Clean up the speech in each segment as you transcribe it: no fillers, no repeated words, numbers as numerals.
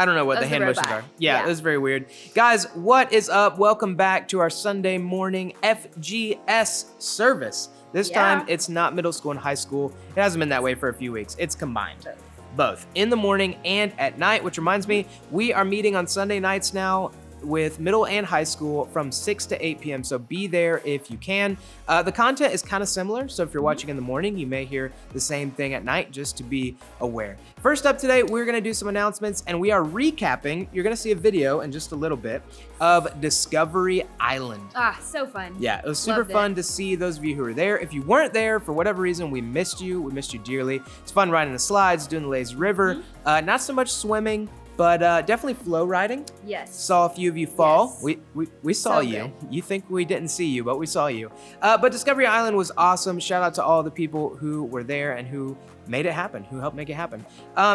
I don't know what the hand motions are. Yeah, it was very weird. Guys, what is up? Welcome back to our Sunday morning FGS service. This time, it's not middle school and high school. It hasn't been that way for a few weeks. It's combined. Both in the morning and at night, which reminds me, we are meeting on Sunday nights now with middle and high school from 6 to 8 p.m. So be there if you can. The content is kind of similar. So if you're watching in the morning, you may hear the same thing at night, just to be aware. First up today, we're going to do some announcements, and we are recapping. You're going to see a video in just a little bit of Discovery Island. So fun. Yeah, it was super fun to see those of you who were there. If you weren't there, for whatever reason, we missed you. We missed you dearly. It's fun riding the slides, doing the lazy river. Not so much swimming, but definitely flow riding. Yes. Saw a few of you fall. Yes. We saw you. Good. You think we didn't see you, but we saw you. But Discovery Island was awesome. Shout out to all the people who were there and who made it happen, who helped make it happen.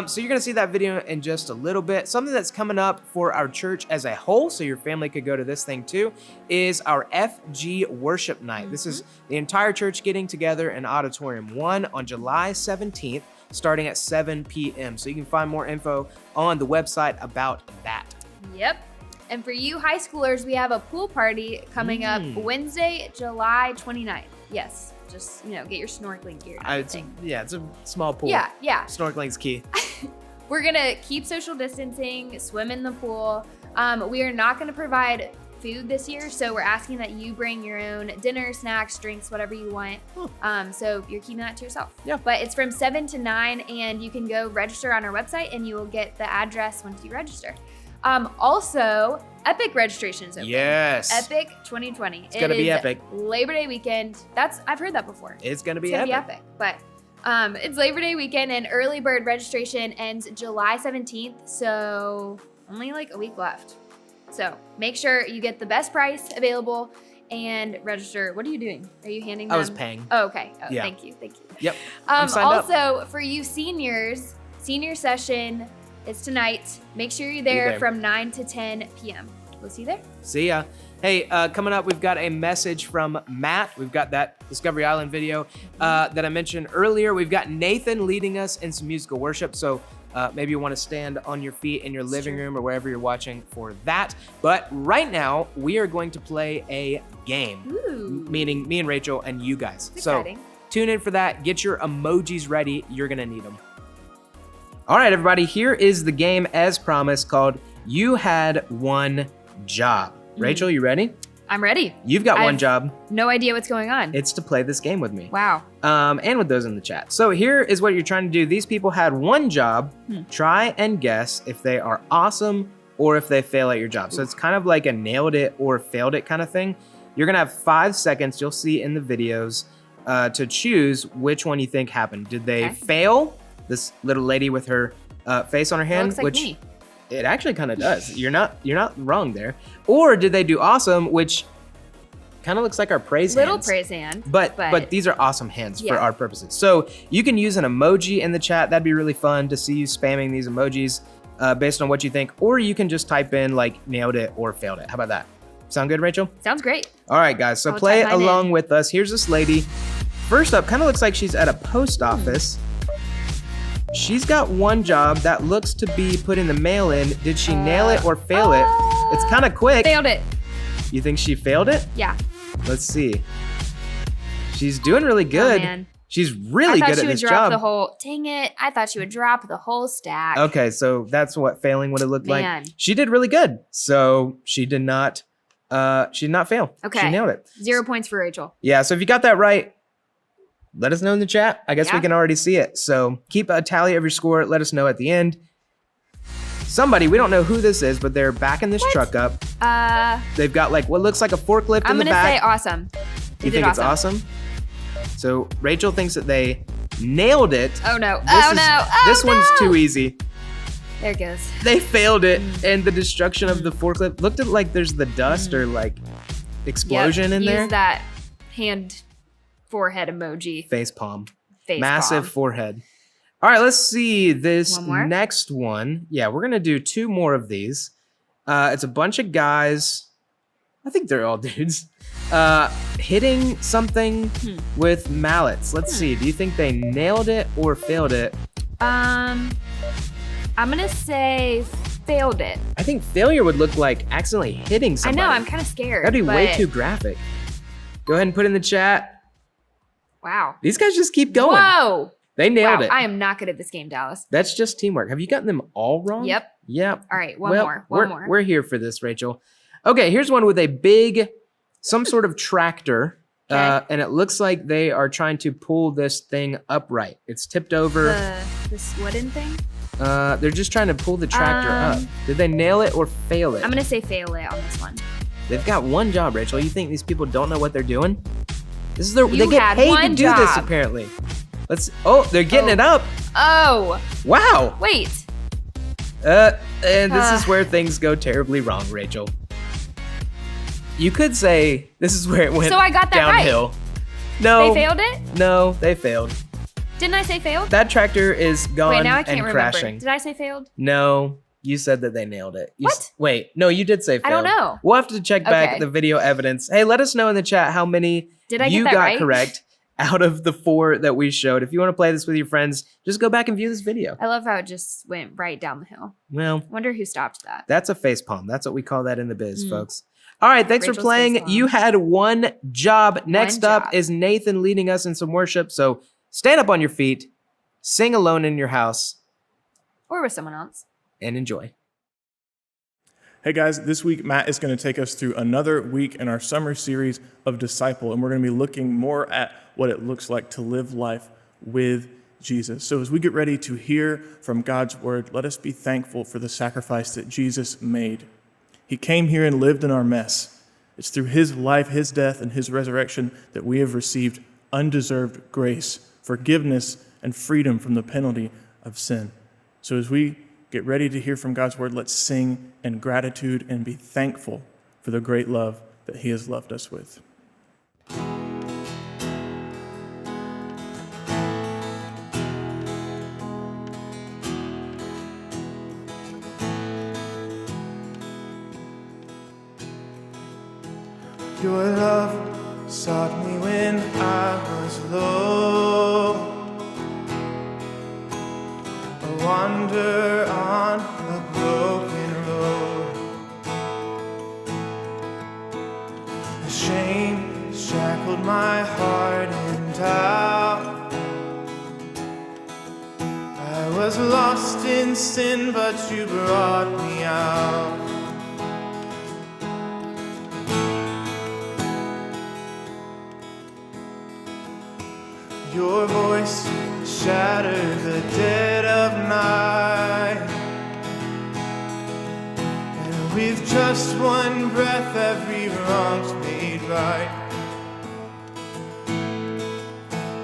So you're gonna see that video in just a little bit. Something that's coming up for our church as a whole, so your family could go to this thing too, is our FG Worship Night. This is the entire church getting together in Auditorium 1 on July 17th. Starting at 7 p.m. So you can find more info on the website about that. Yep. And for you high schoolers, we have a pool party coming up Wednesday, July 29th. Yes. Just, get your snorkeling gear. It's a small pool. Yeah. Snorkeling's key. We're going to keep social distancing, swim in the pool. We are not going to provide food this year, so we're asking that you bring your own dinner, snacks, drinks, whatever you want. So you're keeping that to yourself. Yeah. But it's from 7 to 9, and you can go register on our website, and you will get the address once you register. Also, Epic registrations open. Yes. Epic 2020. It's gonna be epic. Labor Day weekend. I've heard that before. It's gonna be epic. But it's Labor Day weekend, and early bird registration ends July 17th. So only like a week left. So make sure you get the best price available and register. What are you doing? Are you handing them? I was paying. Oh, okay. Oh, yeah. Thank you. Yep. I'm signed also, up. for you seniors, senior session is tonight. Make sure you're there from 9 to 10 p.m. We'll see you there. See ya. Hey, coming up, we've got a message from Matt. We've got that Discovery Island video that I mentioned earlier. We've got Nathan leading us in some musical worship. So maybe you want to stand on your feet in your living room or wherever you're watching for that. But right now, we are going to play a game, meaning me and Rachel and you guys. So tune in for that. Get your emojis ready. You're going to need them. All right, everybody, here is the game as promised called You Had One Job. Rachel, you ready? I'm ready. You've got one job. No idea what's going on. It's to play this game with me. Wow. And with those in the chat. So here is what you're trying to do. These people had one job. Try and guess if they are awesome or if they fail at your job. So it's kind of like a nailed it or failed it kind of thing. You're gonna have 5 seconds, you'll see in the videos, to choose which one you think happened. Did they fail? This little lady with her face on her hand, looks like me. It actually kind of does. You're not wrong there. Or did they do awesome, which kind of looks like our praise hands. Little praise hand. But these are awesome hands for our purposes. So you can use an emoji in the chat. That'd be really fun to see you spamming these emojis based on what you think. Or you can just type in like nailed it or failed it. How about that? Sound good, Rachel? Sounds great. All right, guys. So play along with us. Here's this lady. First up, kind of looks like she's at a post office. She's got one job that looks to be putting the mail in. Did she nail it or fail it? It's kind of quick. Failed it. You think she failed it? Yeah. Let's see. She's doing really good. Oh, man. She's really good at this job. Dang it. I thought she would drop the whole stack. Okay, so that's what failing would have looked like. She did really good. So she did not fail. Okay. She nailed it. 0 points for Rachel. Yeah, so if you got that right, let us know in the chat. I guess we can already see it. So keep a tally of your score. Let us know at the end. Somebody, we don't know who this is, but they're backing this truck up. They've got like what looks like a forklift in the back. I'm going to say awesome. You think it's awesome? So Rachel thinks that they nailed it. Oh no. This one's too easy. There it goes. They failed it, and the destruction of the forklift. Looked at like there's the dust or like explosion in there. Use that hand forehead emoji. Face palm. Massive forehead. All right, let's see this next one. Yeah, we're gonna do 2 more of these. It's a bunch of guys. I think they're all dudes. Hitting something with mallets. Let's see. Do you think they nailed it or failed it? I'm gonna say failed it. I think failure would look like accidentally hitting somebody. I know, I'm kind of scared. That'd be way too graphic. Go ahead and put in the chat. Wow. These guys just keep going. Whoa. They nailed it. I am not good at this game, Dallas. That's just teamwork. Have you gotten them all wrong? Yep. All right, one more. We're here for this, Rachel. Okay, here's one with a big, some sort of tractor. Okay. And it looks like they are trying to pull this thing upright. It's tipped over. This wooden thing? They're just trying to pull the tractor up. Did they nail it or fail it? I'm going to say fail it on this one. They've got one job, Rachel. You think these people don't know what they're doing? This is they get paid to do this, apparently. They're getting it up. Oh. Wow. Wait. And this is where things go terribly wrong, Rachel. You could say this is where it went So I got that downhill. right. No. They failed it? No, they failed. Didn't I say failed? That tractor is gone Wait, now I can't and remember. crashing. Did I say failed? No, you said that they nailed it. What? Wait, no, you did say failed. I don't know. We'll have to check back the video evidence. Hey, let us know in the chat how many you got correct out of the 4 that we showed. If you want to play this with your friends, just go back and view this video. I love how it just went right down the hill. Well, wonder who stopped that. That's a facepalm. That's what we call that in the biz, folks. All right, thanks Rachel's for playing. You had one job. Next up is job. Nathan leading us in some worship. So stand up on your feet, sing alone in your house, or with someone else, and enjoy. Hey guys, this week Matt is going to take us through another week in our summer series of Disciple, and we're going to be looking more at what it looks like to live life with Jesus. So as we get ready to hear from God's word, let us be thankful for the sacrifice that Jesus made. He came here and lived in our mess. It's through his life, his death, and his resurrection that we have received undeserved grace, forgiveness, and freedom from the penalty of sin. So as we get ready to hear from God's word, let's sing in gratitude and be thankful for the great love that he has loved us with. Your love sought me when I was low, a wanderer on a broken road. The shame shackled my heart and doubt. I was lost in sin, but you brought me out. Your voice shattered the dead of night, and with just one breath every wrong's made right.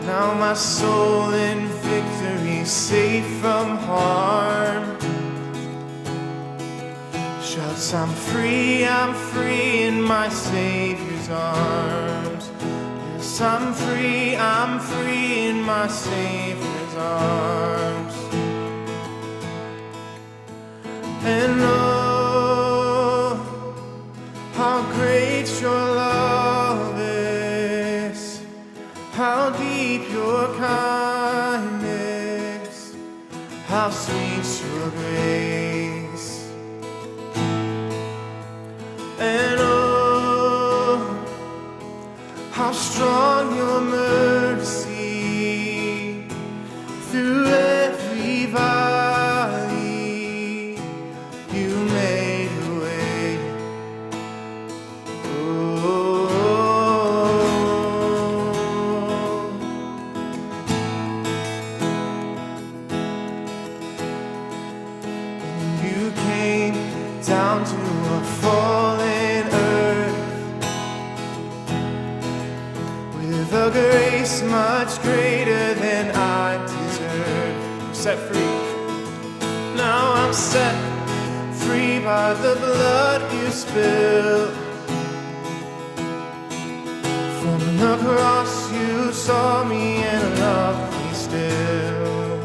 Now my soul in victory, safe from harm, shouts, I'm free in my Savior's arms. Yes, I'm free in my Savior's arms. And oh, how great your love is, how deep your kindness, how sweet your grace. And oh, how strong your mercy, through every valley you made a way. Oh, and you came down to a fallen earth with a grace much greater than I deserve. Set free. Now I'm set free by the blood you spilled. From the cross you saw me and loved me still.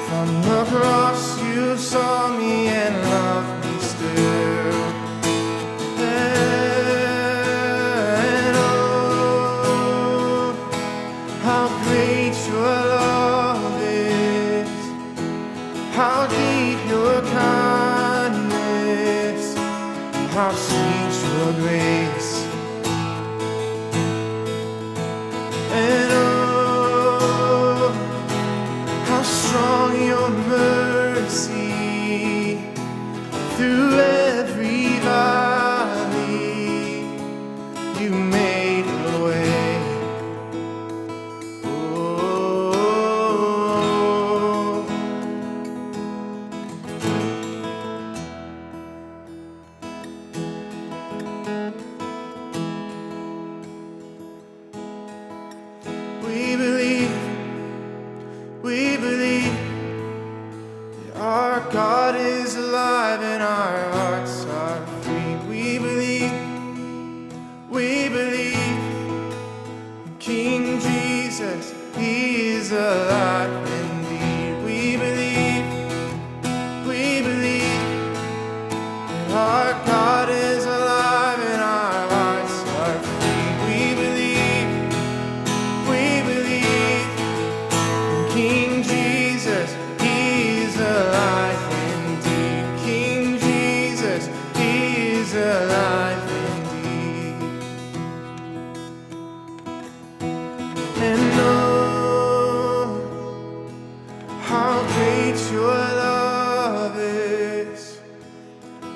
From the cross you saw me and loved me still. And oh, how great your love is, how deep how sweet your grace. And oh, how strong your mercy through every valley. You made a way. Oh, we believe that our God is alive and our hearts are free. We believe King Jesus, He is alive indeed. We believe that our God is alive and our hearts are free. We believe in King Jesus, He is alive indeed. King Jesus, He is alive indeed. And oh, how great your love is,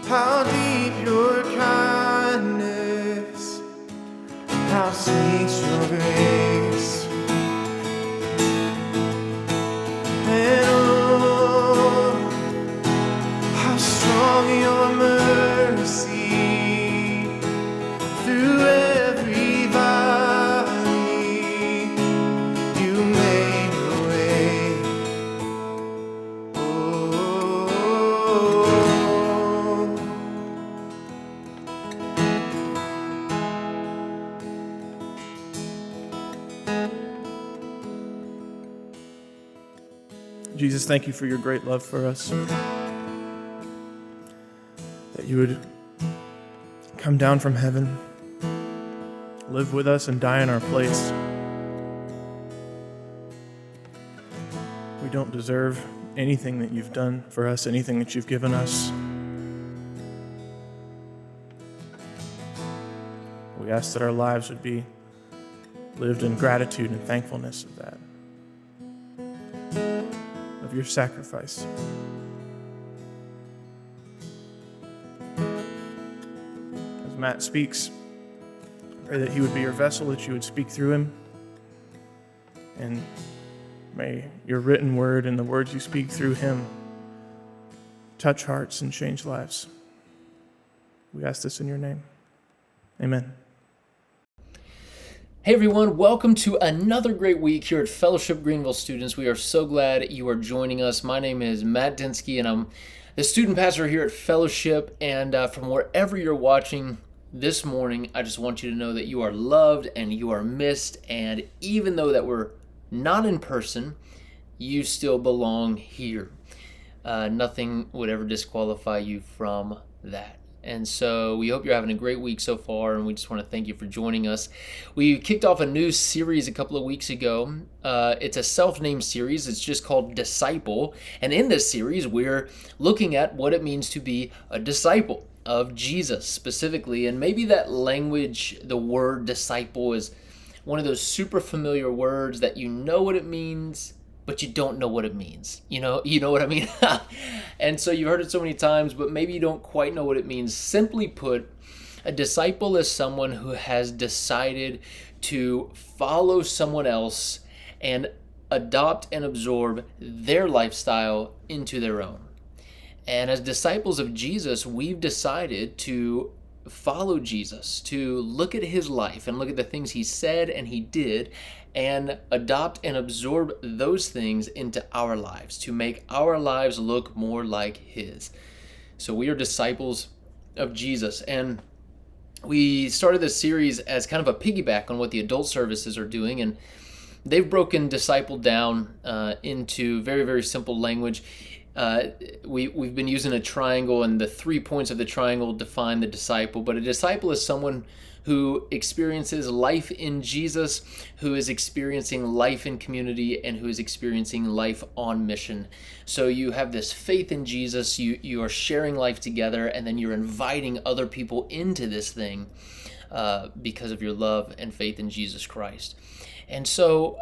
how deep your kindness, how sweet your grace. And oh, how strong your mercy through every valley. You made a way. Oh, Jesus, thank you for your great love for us. That you would come down from heaven, live with us, and die in our place. We don't deserve anything that you've done for us, anything that you've given us. We ask that our lives would be lived in gratitude and thankfulness of that, of your sacrifice. As Matt speaks, I pray that he would be your vessel, that you would speak through him. And may your written word and the words you speak through him touch hearts and change lives. We ask this in your name. Amen. Hey everyone, welcome to another great week here at Fellowship Greenville students. We are so glad you are joining us. My name is Matt Dinsky and I'm the student pastor here at Fellowship. And from wherever you're watching this morning, I just want you to know that you are loved and you are missed. And even though that we're not in person, you still belong here. Nothing would ever disqualify you from that. And so we hope you're having a great week so far, and we just want to thank you for joining us. We kicked off a new series a couple of weeks ago. It's a self-named series. It's just called Disciple. And in this series, we're looking at what it means to be a disciple of Jesus specifically. And maybe that language, the word disciple, is one of those super familiar words that you know what it means, but you don't know what it means. You know what I mean? And so you've heard it so many times, but maybe you don't quite know what it means. Simply put, a disciple is someone who has decided to follow someone else and adopt and absorb their lifestyle into their own. And as disciples of Jesus, we've decided to follow Jesus, to look at his life and look at the things he said and he did, and adopt and absorb those things into our lives to make our lives look more like his. So we are disciples of Jesus. And we started this series as kind of a piggyback on what the adult services are doing. And they've broken disciple down into very, very simple language. We've been using a triangle, and the 3 points of the triangle define the disciple. But a disciple is someone who experiences life in Jesus, who is experiencing life in community, and who is experiencing life on mission. So you have this faith in Jesus, you are sharing life together, and then you're inviting other people into this thing because of your love and faith in Jesus Christ. And so,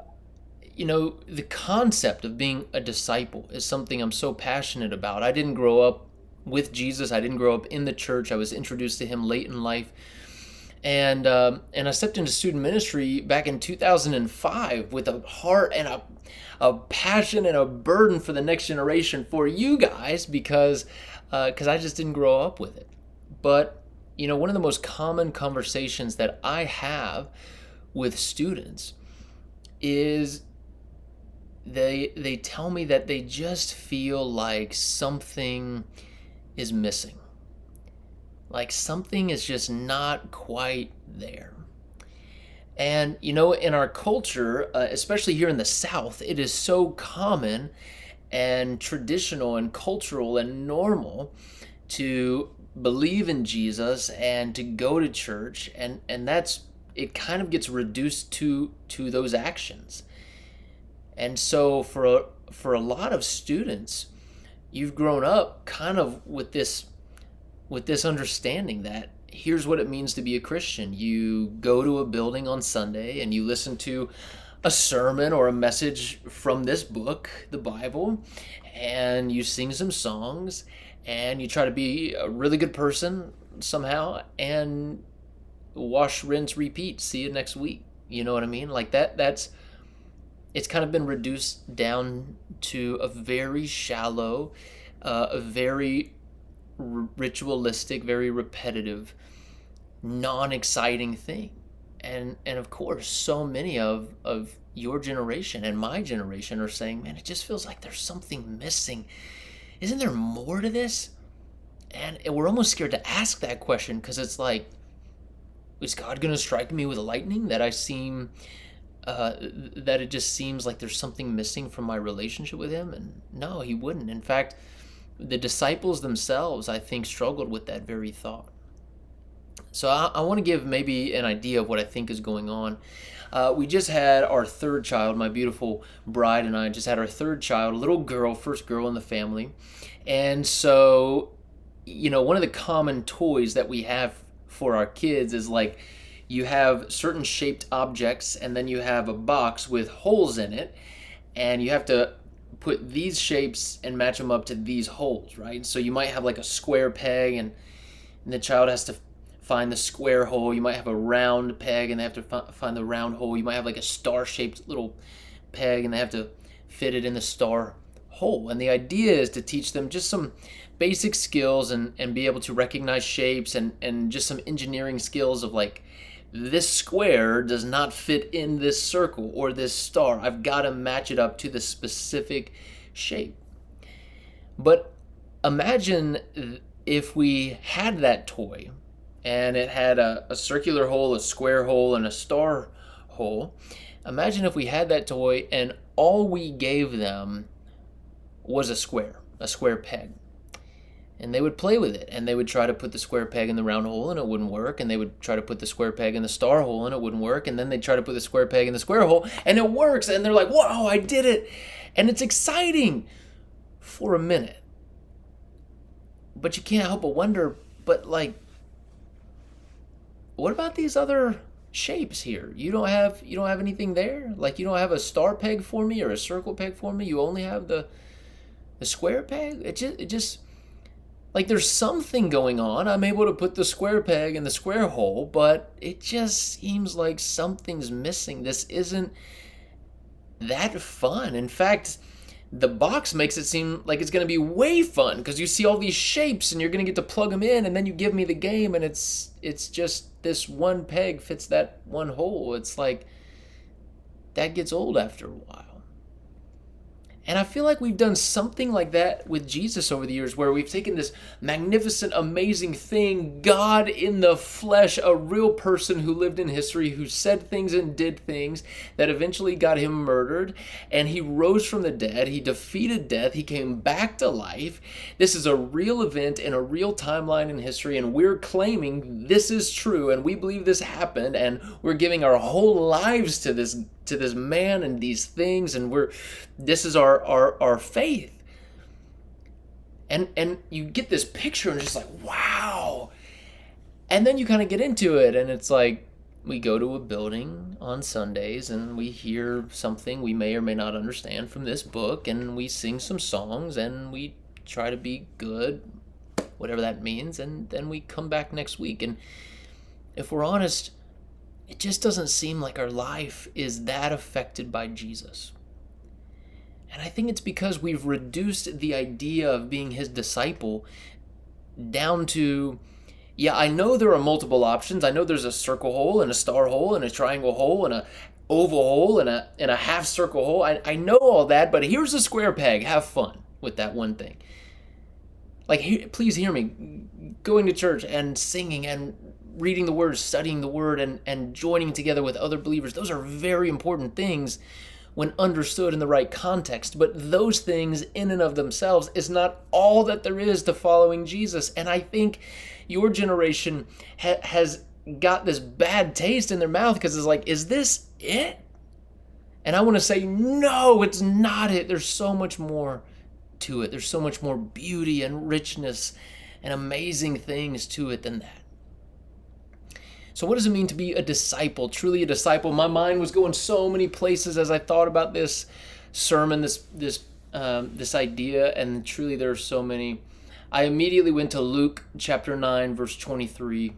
the concept of being a disciple is something I'm so passionate about. I didn't grow up with Jesus. I didn't grow up in the church. I was introduced to him late in life. And I stepped into student ministry back in 2005 with a heart and a passion and a burden for the next generation, for you guys, because I just didn't grow up with it. But, one of the most common conversations that I have with students is they tell me that they just feel like something is missing. Like something is just not quite there. And, in our culture, especially here in the South, it is so common and traditional and cultural and normal to believe in Jesus and to go to church. And it kind of gets reduced to those actions. And so for a lot of students, you've grown up kind of with this understanding that here's what it means to be a Christian. You go to a building on Sunday and you listen to a sermon or a message from this book, the Bible, and you sing some songs and you try to be a really good person somehow, and wash, rinse, repeat. See you next week. You know what I mean? Like it's kind of been reduced down to a very shallow, a very ritualistic, very repetitive, non-exciting thing. And of course, so many of your generation and my generation are saying, man, it just feels like there's something missing. Isn't there more to this? And we're almost scared to ask that question, because it's like, is God going to strike me with lightning that that it just seems like there's something missing from my relationship with him? And no, he wouldn't. In fact, the disciples themselves, I think, struggled with that very thought. So I want to give maybe an idea of what I think is going on. We just had our third child. My beautiful bride and I just had our third child, a little girl, first girl in the family. And so, one of the common toys that we have for our kids is like, you have certain shaped objects, and then you have a box with holes in it, and you have to put these shapes and match them up to these holes, right? So you might have like a square peg, and the child has to find the square hole. You might have a round peg, and they have to find the round hole. You might have like a star-shaped little peg, and they have to fit it in the star hole. And the idea is to teach them just some basic skills and be able to recognize shapes and just some engineering skills of like, this square does not fit in this circle or this star. I've got to match it up to the specific shape. But imagine if we had that toy and it had a circular hole, a square hole, and a star hole. Imagine if we had that toy and all we gave them was a square peg. And they would play with it, and they would try to put the square peg in the round hole, and it wouldn't work, and they would try to put the square peg in the star hole, and it wouldn't work, and then they'd try to put the square peg in the square hole, and it works, and they're like, whoa, I did it, and it's exciting for a minute. But you can't help but wonder, but like, what about these other shapes here? You don't have anything there? Like, you don't have a star peg for me or a circle peg for me? You only have the square peg? It just like, there's something going on. I'm able to put the square peg in the square hole, but it just seems like something's missing. This isn't that fun. In fact, the box makes it seem like it's going to be way fun, because you see all these shapes and you're going to get to plug them in, and then you give me the game, and it's just this one peg fits that one hole. It's like, that gets old after a while. And I feel like we've done something like that with Jesus over the years, where we've taken this magnificent, amazing thing, God in the flesh, a real person who lived in history, who said things and did things that eventually got him murdered, and he rose from the dead, he defeated death, he came back to life. This is a real event in a real timeline in history, and we're claiming this is true, and we believe this happened, and we're giving our whole lives to this man and these things, and this is our faith. And you get this picture and just like, wow. And then you kind of get into it, and it's like, we go to a building on Sundays and we hear something we may or may not understand from this book, and we sing some songs and we try to be good, whatever that means, and then we come back next week. And if we're honest, it just doesn't seem like our life is that affected by Jesus. And I think it's because we've reduced the idea of being his disciple down to, yeah, I know there are multiple options. I know there's a circle hole and a star hole and a triangle hole and a oval hole and a half circle hole. I know all that, but here's a square peg. Have fun with that one thing. Like, please hear me. Going to church and singing and reading the word, studying the word, and joining together with other believers, those are very important things when understood in the right context. But those things in and of themselves is not all that there is to following Jesus. And I think your generation has got this bad taste in their mouth because it's like, is this it? And I want to say, no, it's not it. There's so much more to it. There's so much more beauty and richness and amazing things to it than that. So what does it mean to be a disciple, truly a disciple? My mind was going so many places as I thought about this sermon, this idea, and truly there are so many. I immediately went to Luke chapter 9, verse 23,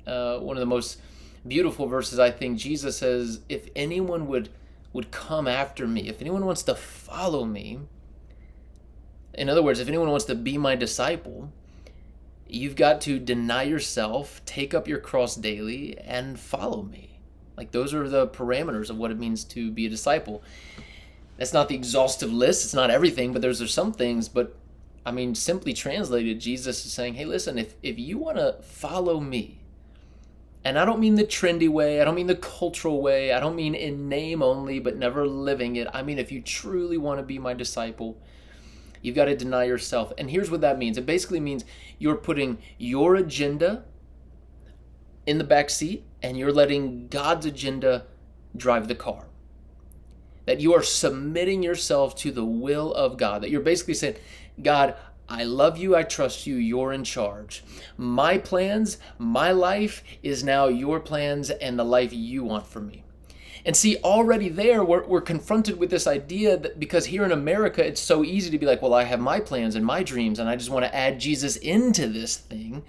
one of the most beautiful verses, I think. Jesus says, if anyone would come after me, if anyone wants to follow me, in other words, if anyone wants to be my disciple, you've got to deny yourself, take up your cross daily, and follow me. Like, those are the parameters of what it means to be a disciple. That's not the exhaustive list. It's not everything, but there's some things. But, I mean, simply translated, Jesus is saying, hey, listen, if you want to follow me, and I don't mean the trendy way, I don't mean the cultural way, I don't mean in name only, but never living it. I mean, if you truly want to be my disciple, you've got to deny yourself. And here's what that means. It basically means you're putting your agenda in the back seat and you're letting God's agenda drive the car. That you are submitting yourself to the will of God. That you're basically saying, God, I love you, I trust you, you're in charge. My plans, my life is now your plans and the life you want for me. And see, already there, we're confronted with this idea that because here in America, it's so easy to be like, well, I have my plans and my dreams, and I just want to add Jesus into this thing. And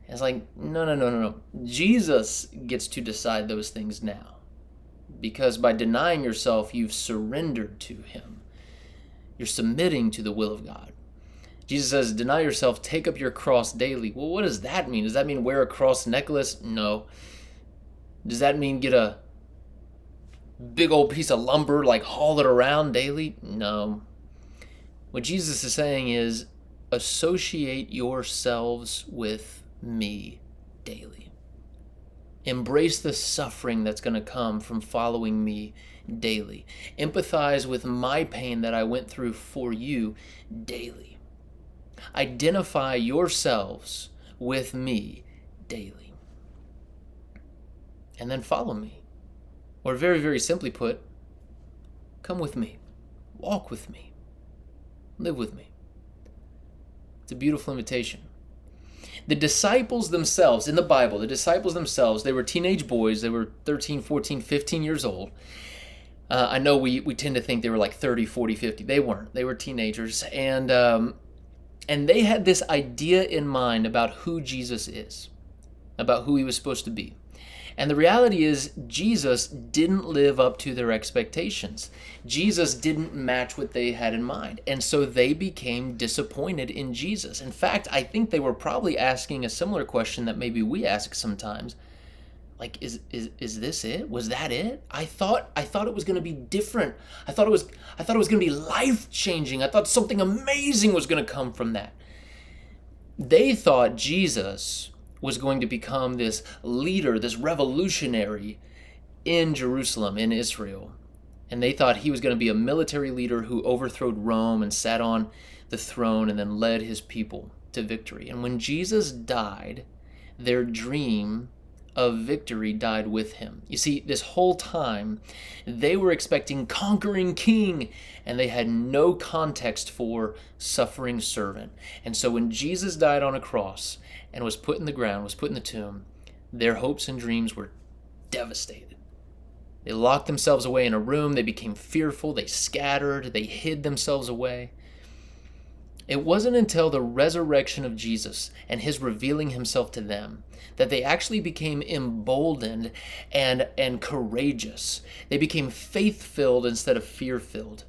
it's like, no. Jesus gets to decide those things now. Because by denying yourself, you've surrendered to him. You're submitting to the will of God. Jesus says, deny yourself, take up your cross daily. Well, what does that mean? Does that mean wear a cross necklace? No. Does that mean get a big old piece of lumber, like haul it around daily? No. What Jesus is saying is, associate yourselves with me daily. Embrace the suffering that's going to come from following me daily. Empathize with my pain that I went through for you daily. Identify yourselves with me daily. And then follow me. Or very, very simply put, come with me, walk with me, live with me. It's a beautiful invitation. The disciples themselves, in the Bible, they were teenage boys. They were 13, 14, 15 years old. I know we tend to think they were like 30, 40, 50. They weren't. They were teenagers. And they had this idea in mind about who Jesus is, about who he was supposed to be. And the reality is, Jesus didn't live up to their expectations. Jesus didn't match what they had in mind. And so they became disappointed in Jesus. In fact, I think they were probably asking a similar question that maybe we ask sometimes. Like, is this it? Was that it? I thought it was going to be different. I thought it was going to be life-changing. I thought something amazing was going to come from that. They thought Jesus was going to become this leader, this revolutionary in Jerusalem, in Israel. And they thought he was going to be a military leader who overthrowed Rome and sat on the throne and then led his people to victory. And when Jesus died, their dream of victory died with him. You see, this whole time, they were expecting conquering king, and they had no context for suffering servant. And so when Jesus died on a cross and was put in the ground, was put in the tomb, their hopes and dreams were devastated. They locked themselves away in a room. They became fearful. They scattered. They hid themselves away. It wasn't until the resurrection of Jesus and his revealing himself to them that they actually became emboldened and courageous. They became faith-filled instead of fear-filled.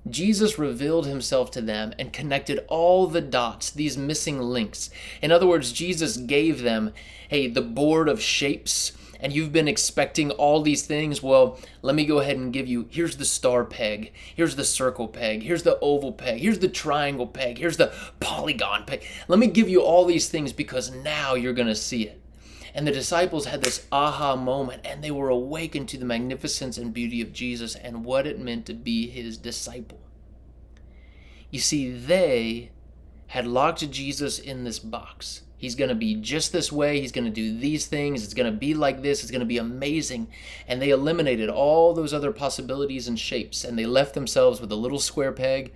Jesus revealed himself to them and connected all the dots, these missing links. In other words, Jesus gave them, hey, the board of shapes, and you've been expecting all these things. Well, let me go ahead and give you, here's the star peg, here's the circle peg, here's the oval peg, here's the triangle peg, here's the polygon peg. Let me give you all these things because now you're going to see it. And the disciples had this aha moment, and they were awakened to the magnificence and beauty of Jesus and what it meant to be his disciple. You see, they had locked Jesus in this box. He's going to be just this way. He's going to do these things. It's going to be like this. It's going to be amazing. And they eliminated all those other possibilities and shapes, and they left themselves with a little square peg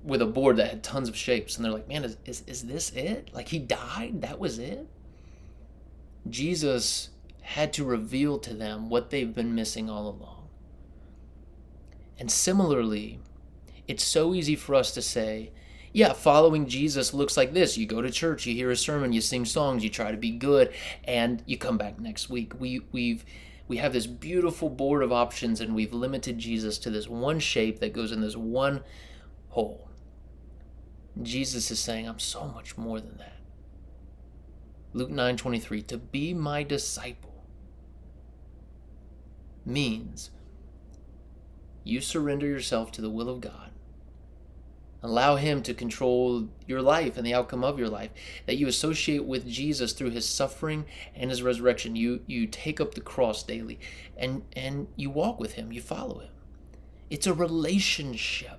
with a board that had tons of shapes. And they're like, man, is this it? Like, he died? That was it? Jesus had to reveal to them what they've been missing all along. And similarly, it's so easy for us to say, yeah, following Jesus looks like this. You go to church, you hear a sermon, you sing songs, you try to be good, and you come back next week. We have this beautiful board of options, and we've limited Jesus to this one shape that goes in this one hole. Jesus is saying, I'm so much more than that. Luke 9:23, to be my disciple means you surrender yourself to the will of God. Allow him to control your life and the outcome of your life. That you associate with Jesus through his suffering and his resurrection. You take up the cross daily and you walk with him. You follow him. It's a relationship.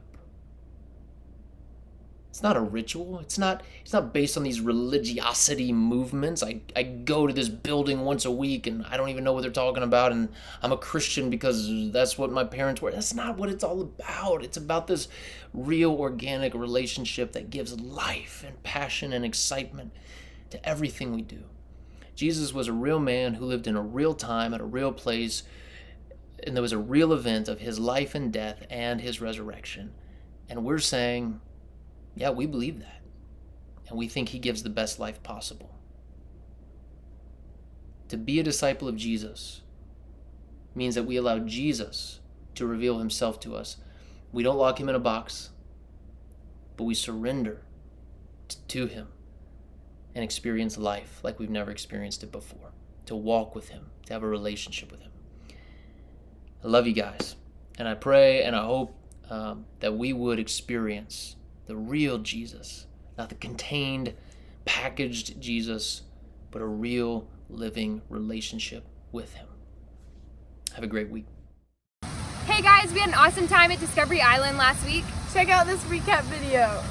It's not a ritual. It's not based on these religiosity movements. I go to this building once a week and I don't even know what they're talking about, and I'm a Christian because that's what my parents were. That's not what it's all about. It's about this real organic relationship that gives life and passion and excitement to everything we do. Jesus was a real man who lived in a real time at a real place, and there was a real event of his life and death and his resurrection. And we're saying, yeah, we believe that. And we think he gives the best life possible. To be a disciple of Jesus means that we allow Jesus to reveal himself to us. We don't lock him in a box, but we surrender to him and experience life like we've never experienced it before. To walk with him, to have a relationship with him. I love you guys. And I pray and I hope that we would experience the real Jesus, not the contained, packaged Jesus, but a real living relationship with him. Have a great week. Hey guys, we had an awesome time at Discovery Island last week. Check out this recap video.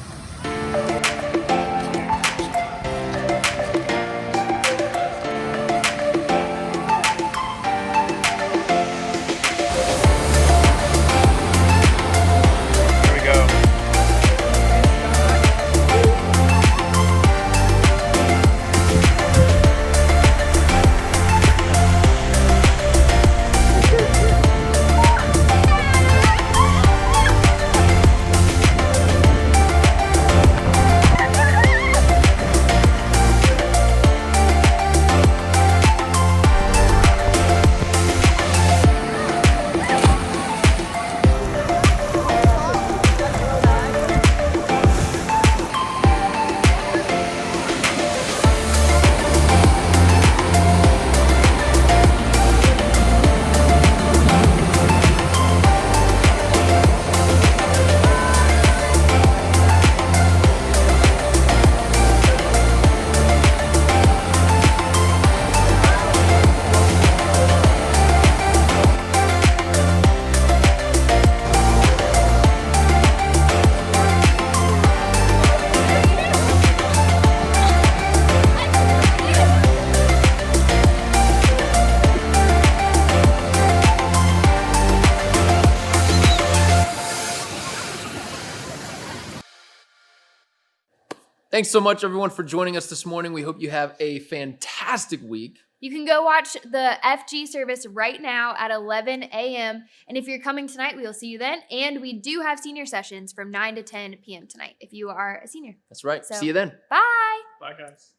Thanks so much, everyone, for joining us this morning. We hope you have a fantastic week. You can go watch the FG service right now at 11 a.m. And if you're coming tonight, we will see you then. And we do have senior sessions from 9 to 10 p.m. tonight if you are a senior. That's right. So, See you then. Bye. Bye, guys.